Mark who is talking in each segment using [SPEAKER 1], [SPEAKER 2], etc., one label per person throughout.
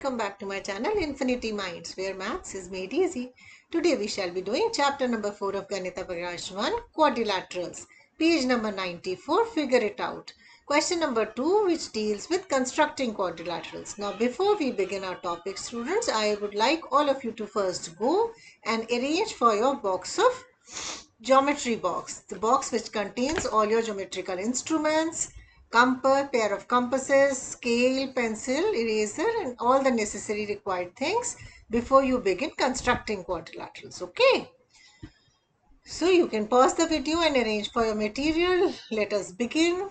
[SPEAKER 1] Welcome back to my channel Infinity Minds, where maths is made easy. Today we shall be doing chapter number 4 of Ganita Prakash-I, quadrilaterals, page number 94, figure it out. Question number 2, which deals with constructing quadrilaterals. Now before we begin our topic, students, I would like all of you to first go and arrange for your box of geometry box, the box which contains all your geometrical instruments, compass, pair of compasses, scale, pencil, eraser, and all the necessary required things before you begin constructing quadrilaterals. Okay, so you can pause the video and arrange for your material. Let us begin.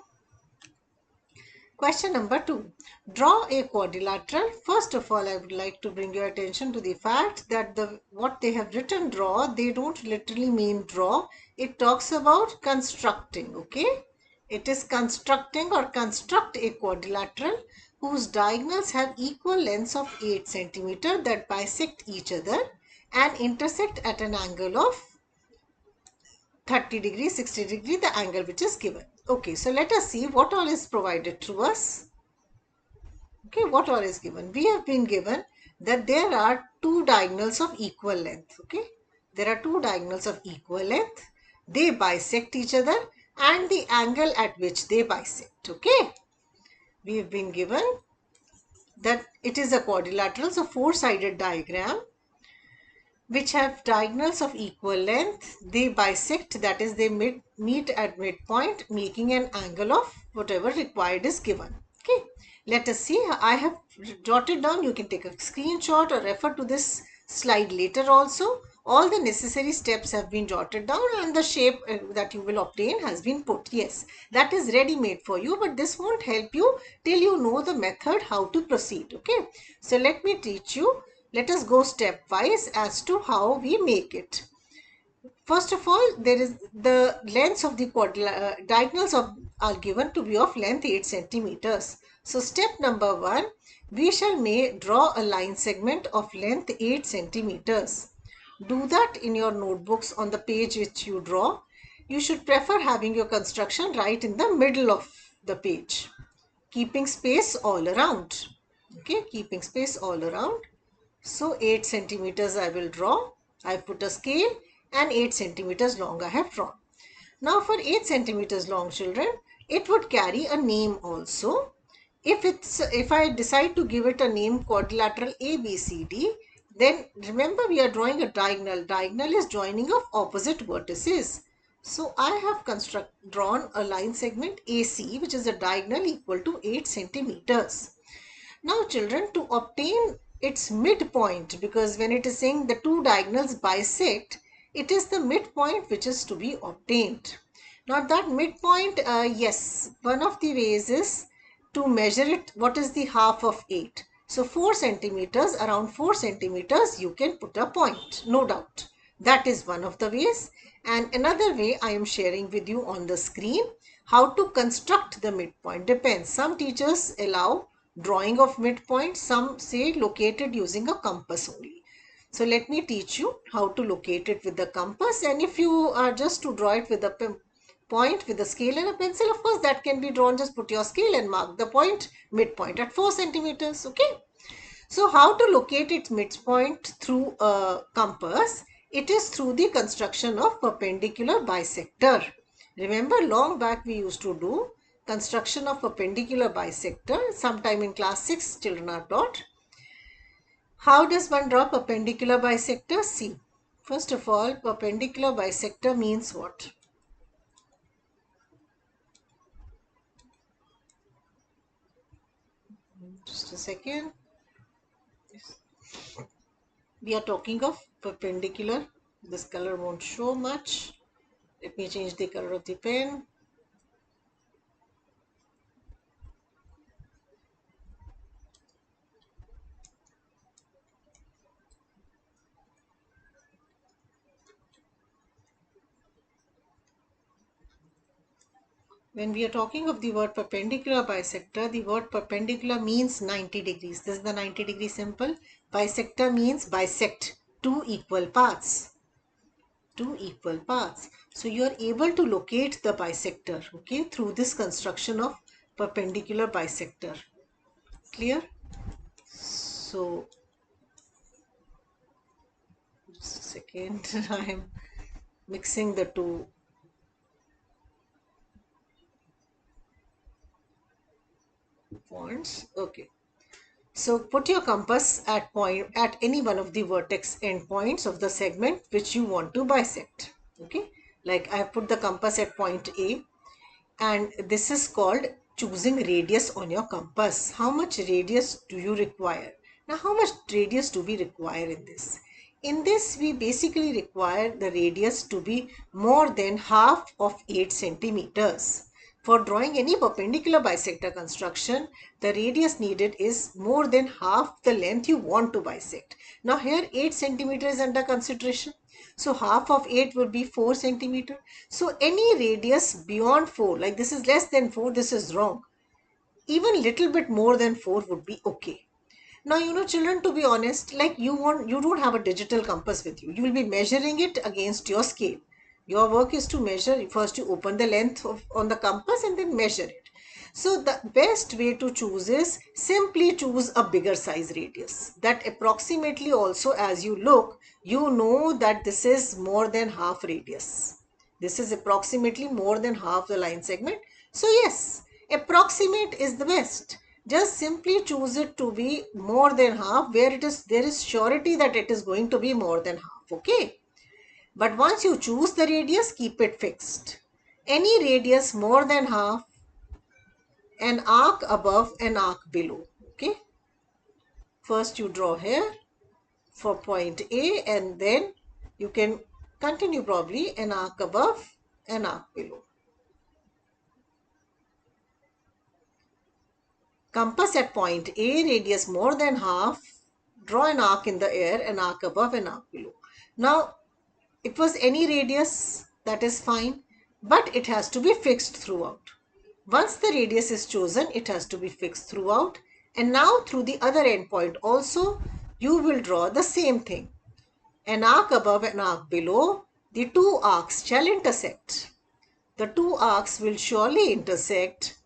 [SPEAKER 1] Question number 2. Draw a quadrilateral. First of all, I would like to bring your attention to the fact that what they have written draw, they don't literally mean draw. It talks about constructing, okay? It is constructing or construct a quadrilateral whose diagonals have equal lengths of 8 centimeter that bisect each other and intersect at an angle of 30 degrees, 60 degree, the angle which is given. Okay, so let us see what all is provided to us. Okay, what all is given? We have been given that there are two diagonals of equal length. Okay, there are two diagonals of equal length. They bisect each other and the angle at which they bisect. Okay, we have been given that it is a quadrilateral, so four-sided diagram which have diagonals of equal length. They bisect, that is they meet at midpoint, making an angle of whatever required is given. Okay, let us see. I have jotted down, you can take a screenshot or refer to this slide later also. All the necessary steps have been jotted down and the shape that you will obtain has been put. Yes, that is ready made for you, but this won't help you till you know the method how to proceed. Okay, so let me teach you. Let us go stepwise as to how we make it. First of all, there is the lengths of the diagonals are given to be of length 8 centimeters. So step number 1, we shall draw a line segment of length 8 centimeters. Do that in your notebooks on the page which you draw. You should prefer having your construction right in the middle of the page, keeping space all around. Okay, keeping space all around. So 8 centimeters I will draw. I put a scale and 8 centimeters long I have drawn. Now for 8 centimeters long, children, it would carry a name also. If I decide to give it a name quadrilateral ABCD, then remember we are drawing a diagonal. Diagonal is joining of opposite vertices. So I have drawn a line segment AC, which is a diagonal equal to 8 centimeters. Now children, to obtain its midpoint, because when it is saying the two diagonals bisect, it is the midpoint which is to be obtained. Now that midpoint, yes, one of the ways is to measure it. What is the half of 8? So 4 centimeters, around 4 centimeters, you can put a point, no doubt. That is one of the ways. And another way I am sharing with you on the screen, how to construct the midpoint. Depends. Some teachers allow drawing of midpoint, some say located using a compass only. So let me teach you how to locate it with the compass, and if you are just to draw it with a point with a scale and a pencil, of course that can be drawn. Just put your scale and mark the point, midpoint at 4 centimeters. Okay, so how to locate its midpoint through a compass? It is through the construction of perpendicular bisector. Remember, long back we used to do construction of perpendicular bisector. Sometime in class 6 children are taught. How does one draw perpendicular bisector? See, first of all, perpendicular bisector means what? Just a second. We are talking of perpendicular. This color won't show much. Let me change the color of the pen. When we are talking of the word perpendicular bisector, the word perpendicular means 90 degrees. This is the 90 degree symbol. Bisector means bisect, two equal paths. Two equal paths. So you are able to locate the bisector, okay, through this construction of perpendicular bisector. Clear? So just a second, I'm mixing the two points. Okay. So put your compass at any one of the vertex endpoints of the segment which you want to bisect. Okay. Like I have put the compass at point A, and this is called choosing radius on your compass. How much radius do you require? Now, how much radius do we require in this? In this, we basically require the radius to be more than half of 8 centimeters. For drawing any perpendicular bisector construction, the radius needed is more than half the length you want to bisect. Now here 8 centimeters is under consideration. So half of 8 would be 4 centimeter. So any radius beyond 4, like this is less than 4, this is wrong. Even little bit more than 4 would be okay. Now, children, to be honest, like you don't have a digital compass with you. You will be measuring it against your scale. Your work is to measure. First, you open the length on the compass and then measure it. So the best way to choose is simply choose a bigger size radius. That approximately also, as you look, you know that this is more than half radius. This is approximately more than half the line segment. So yes, approximate is the best. Just simply choose it to be more than half where there is surety that it is going to be more than half. Okay. But once you choose the radius, keep it fixed. Any radius more than half, an arc above, an arc below. Okay. First you draw here for point A, and then you can continue probably an arc above, an arc below. Compass at point A, radius more than half, draw an arc in the air, an arc above, an arc below. Now, it was any radius, that is fine, but it has to be fixed throughout. Once the radius is chosen, it has to be fixed throughout. And now through the other endpoint also, you will draw the same thing. An arc above, an arc below, the two arcs shall intersect. The two arcs will surely intersect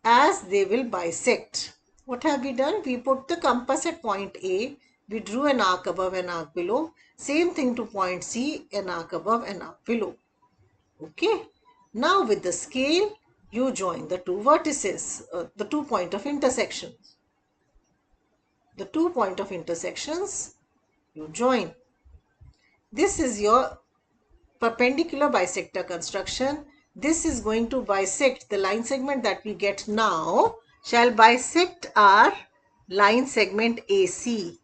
[SPEAKER 1] as they will bisect. What have we done? We put the compass at point A. We drew an arc above, an arc below. Same thing to point C, an arc above, an arc below. Okay. Now with the scale, you join the two vertices, the 2 point of intersection. The 2 point of intersections, you join. This is your perpendicular bisector construction. This is going to bisect the line segment that we get now, shall bisect our line segment AC,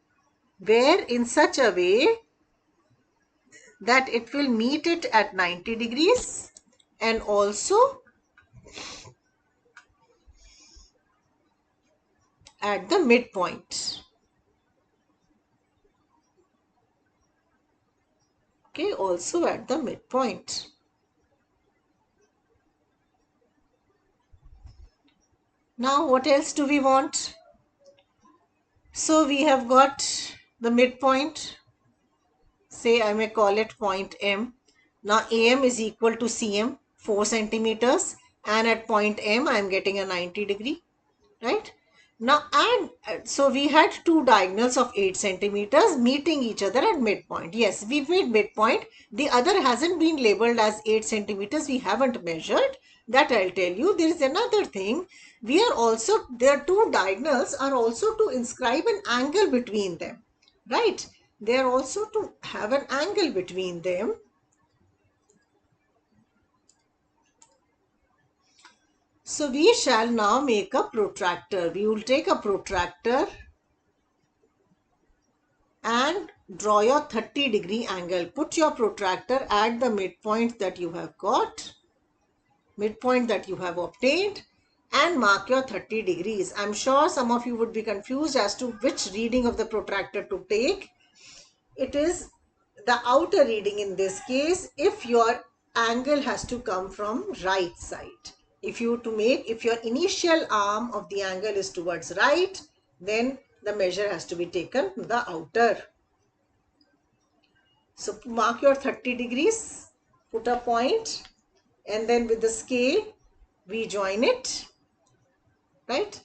[SPEAKER 1] where in such a way that it will meet it at 90 degrees and also at the midpoint. Okay, also at the midpoint. Now what else do we want? So we have got the midpoint. Say I may call it point M. Now AM is equal to CM, 4 centimeters, and at point M I am getting a 90 degree, right? Now, and so we had two diagonals of 8 centimeters meeting each other at midpoint. Yes, we've made midpoint. The other hasn't been labeled as 8 centimeters. We haven't measured. That I'll tell you. There is another thing. Their two diagonals are also to inscribe an angle between them, right? They are also to have an angle between them. So we shall now make a protractor. We will take a protractor and draw your 30-degree angle. Put your protractor at the midpoint that you have got, midpoint that you have obtained, and mark your 30 degrees. I'm sure some of you would be confused as to which reading of the protractor to take. It is the outer reading in this case if your angle has to come from right side. If your initial arm of the angle is towards right, then the measure has to be taken the outer. So mark your 30 degrees, put a point, and then with the scale, we join it, right?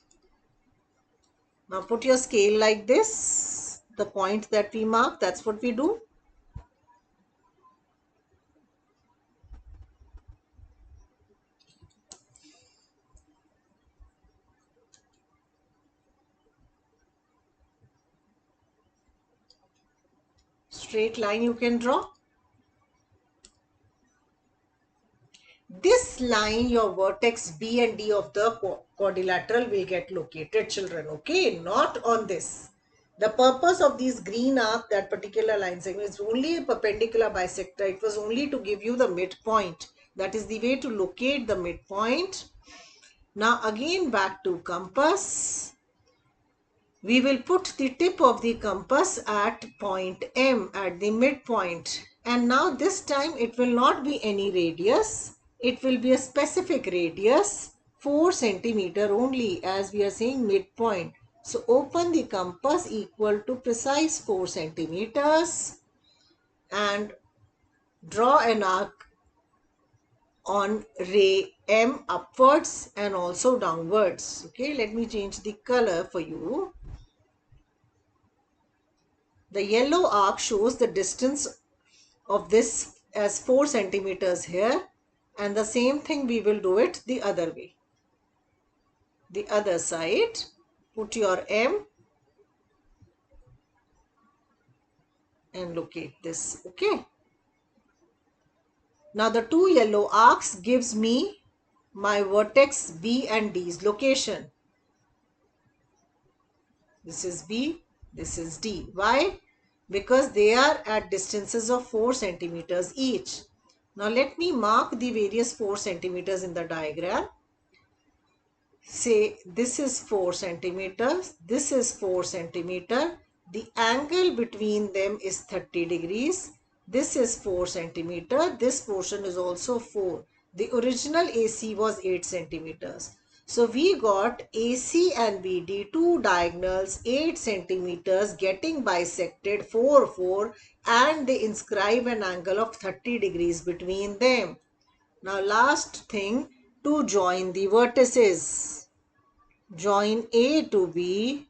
[SPEAKER 1] Now put your scale like this. The point that we mark, that's what we do. Straight line you can draw. This line, your vertex B and D of the quadrilateral will get located, children. Okay, not on this. The purpose of these green arc, that particular line segment, is only a perpendicular bisector. It was only to give you the midpoint. That is the way to locate the midpoint. Now again back to compass. We will put the tip of the compass at point M, at the midpoint. And now this time it will not be any radius. It will be a specific radius, 4 centimeter only, as we are saying midpoint. So open the compass equal to precise 4 centimeters and draw an arc on ray M upwards and also downwards. Okay, let me change the color for you. The yellow arc shows the distance of this as 4 centimeters here, and the same thing we will do it the other way. The other side, put your M and locate this. Okay. Now the two yellow arcs gives me my vertex B and D's location. This is B, this is D. Why? Because they are at distances of 4 centimeters each. Now let me mark the various 4 centimeters in the diagram. Say this is 4 centimeters, this is 4 centimeter. The angle between them is 30 degrees. This is 4 centimeter. This portion is also 4. The original AC was 8 centimeters. So we got AC and BD, two diagonals, 8 centimeters getting bisected 4, 4, and they inscribe an angle of 30 degrees between them. Now last thing, to join the vertices. Join A to B,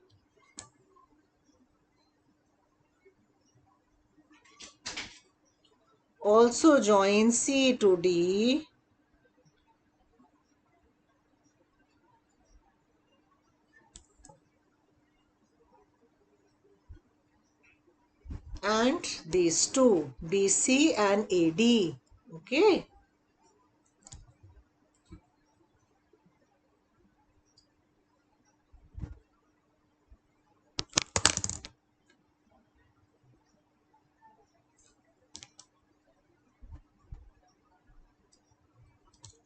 [SPEAKER 1] also join C to D, and these two, BC and AD. Okay.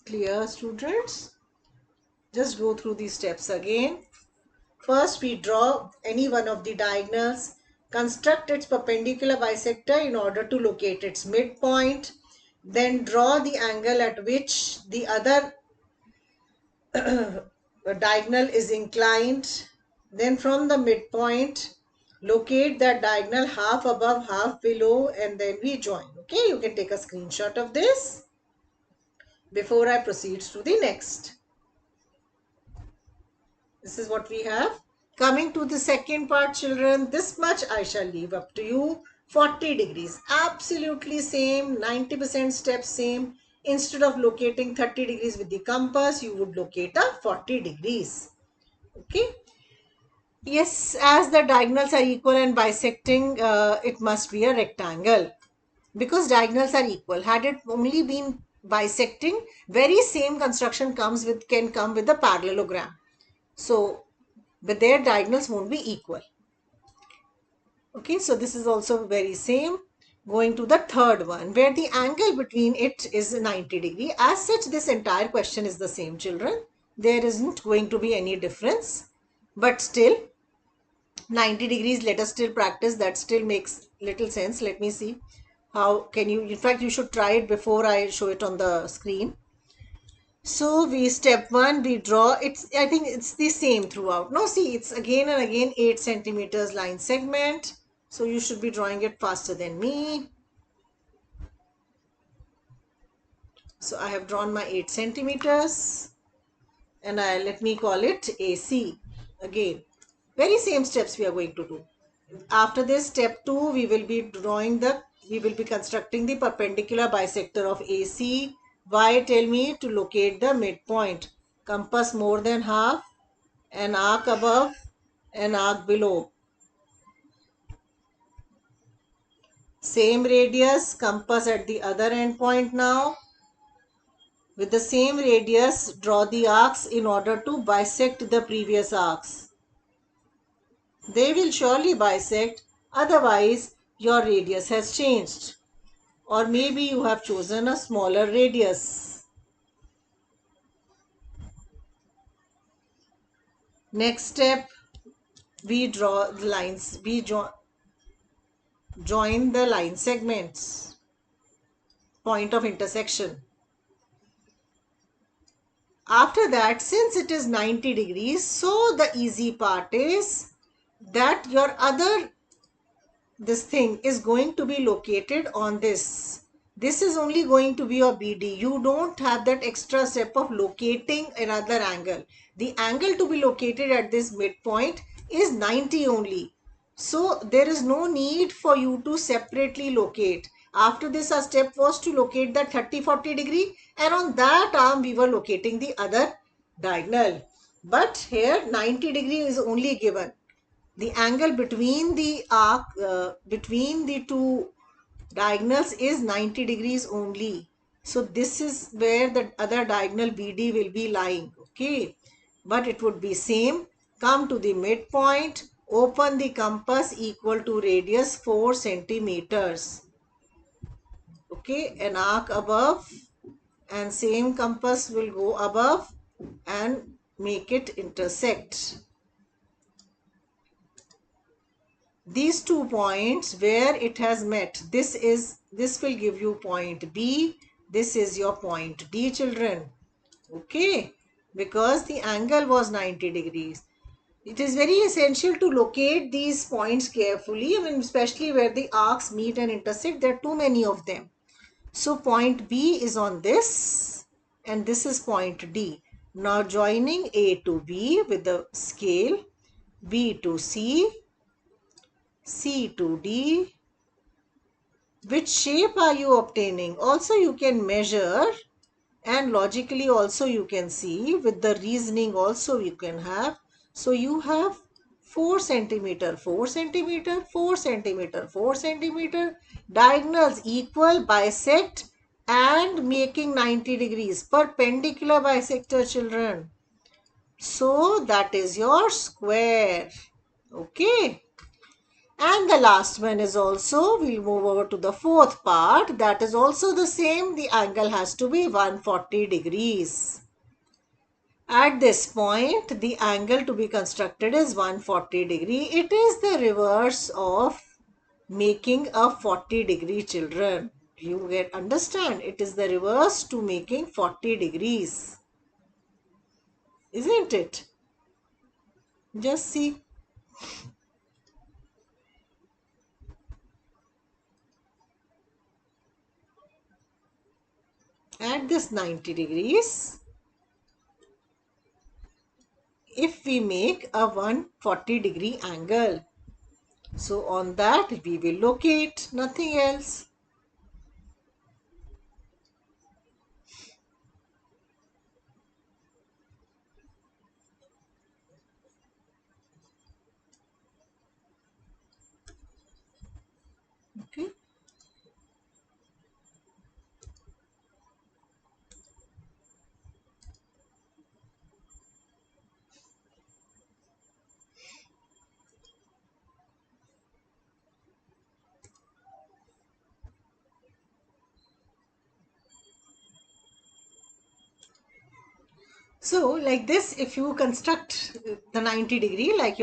[SPEAKER 1] Clear, students? Just go through these steps again. First, we draw any one of the diagonals, construct its perpendicular bisector in order to locate its midpoint, then draw the angle at which the other diagonal is inclined. Then from the midpoint, locate that diagonal half above, half below, and then we join. Okay, you can take a screenshot of this before I proceed to the next. This is what we have. Coming to the second part, children, this much I shall leave up to you. 40 degrees, absolutely same, 90% steps same. Instead of locating 30 degrees with the compass, you would locate a 40 degrees. Okay. Yes, as the diagonals are equal and bisecting, it must be a rectangle because diagonals are equal. Had it only been bisecting, very same construction can come with the parallelogram. So, but their diagonals won't be equal. Okay, so this is also very same. Going to the third one, where the angle between it is 90 degree. As such, this entire question is the same, children. There isn't going to be any difference. But still, 90 degrees, let us still practice. That still makes little sense. Let me see. How can you, in fact, you should try it before I show it on the screen. So we step one, we draw. I think it's the same throughout. No, see, it's again and again 8 centimeters line segment. So you should be drawing it faster than me. So I have drawn my 8 centimeters and let me call it AC again. Very same steps we are going to do. After this, step 2, we will be constructing the perpendicular bisector of AC. Why? Tell me. To locate the midpoint. Compass more than half, an arc above, an arc below. Same radius, compass at the other end point now. With the same radius, draw the arcs in order to bisect the previous arcs. They will surely bisect, otherwise your radius has changed. Or maybe you have chosen a smaller radius. Next step, we draw the lines. Join the line segments. Point of intersection. After that, since it is 90 degrees, so the easy part is that your other this thing is going to be located on this. This is only going to be your BD. You don't have that extra step of locating another angle. The angle to be located at this midpoint is 90 only. So there is no need for you to separately locate. After this, our step was to locate that 30-40 degree, and on that arm we were locating the other diagonal. But here 90 degree is only given. The angle between the arc between the two diagonals is 90 degrees only. So this is where the other diagonal BD will be lying. Okay, but it would be same. Come to the midpoint, open the compass equal to radius 4 centimeters. Okay, an arc above, and same compass will go above and make it intersect. These 2 points where it has met, this will give you point B. This is your point D, children. Okay, because the angle was 90 degrees. It is very essential to locate these points carefully. I mean, especially where the arcs meet and intersect. There are too many of them. So point B is on this, and this is point D. Now joining A to B with the scale, B to C, C to D. Which shape are you obtaining? Also you can measure, and logically also you can see, with the reasoning also you can have. So you have 4 centimeter, 4 centimeter, 4 centimeter, 4 centimeter, diagonals equal, bisect and making 90 degrees, perpendicular bisector, children. So that is your square. Okay. And the last one is also, we'll move over to the fourth part. That is also the same. The angle has to be 140 degrees. At this point, the angle to be constructed is 140 degree. It is the reverse of making a 40 degree, children. You get understand? It is the reverse to making 40 degrees. Isn't it? Just see. At this 90 degrees, if we make a 140 degree angle, so on that we will locate, nothing else. Okay. So like this, if you construct the 90 degree, like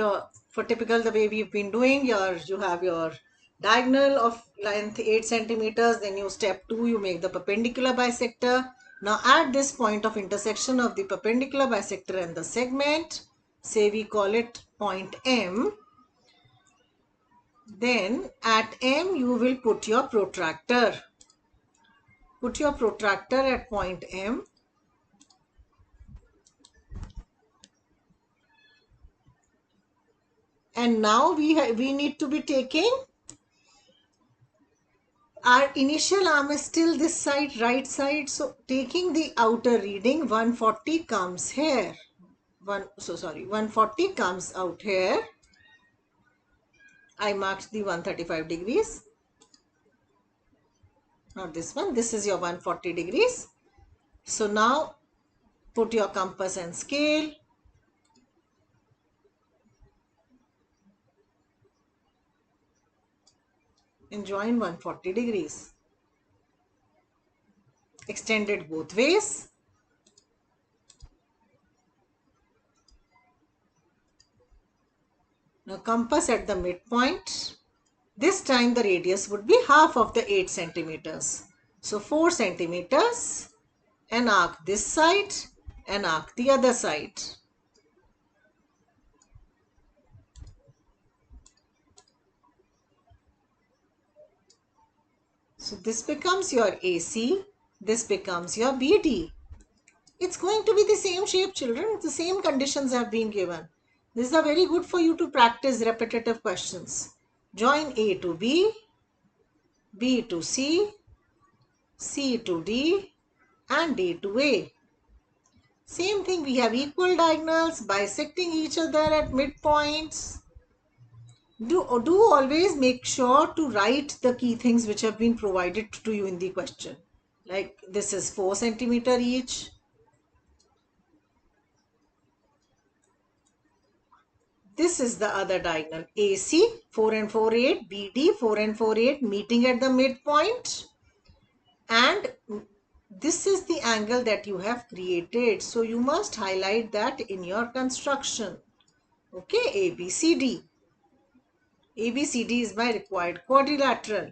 [SPEAKER 1] for typical the way we've been doing, you have your diagonal of length 8 centimeters, then you step 2, you make the perpendicular bisector. Now at this point of intersection of the perpendicular bisector and the segment, say we call it point M, then at M you will put your protractor. Put your protractor at point M. And now we need to be taking, our initial arm is still this side, right side. So taking the outer reading, 140 comes here. 140 comes out here. I marked the 135 degrees. Not this one. This is your 140 degrees. So now put your compass and scale. And join 140 degrees. Extend it both ways. Now compass at the midpoint. This time the radius would be half of the 8 centimeters. So 4 centimeters. An arc this side, an arc the other side. So this becomes your AC, this becomes your BD. It's going to be the same shape, children. The same conditions have been given. These are very good for you to practice repetitive questions. Join A to B, B to C, C to D, and D to A. Same thing, we have equal diagonals bisecting each other at midpoints. Do always make sure to write the key things which have been provided to you in the question. Like this is 4 centimeter each. This is the other diagonal. AC 4 and 4 8, BD 4 and 4 8 meeting at the midpoint. And this is the angle that you have created. So you must highlight that in your construction. Okay, ABCD. ABCD is my required quadrilateral.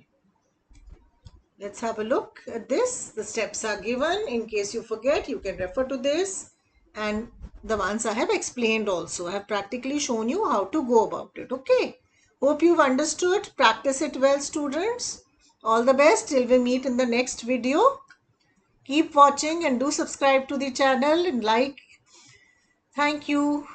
[SPEAKER 1] Let's have a look at this. The steps are given. In case you forget, you can refer to this. And the ones I have explained also. I have practically shown you how to go about it. Okay. Hope you've understood. Practice it well, students. All the best till we meet in the next video. Keep watching and do subscribe to the channel and like. Thank you.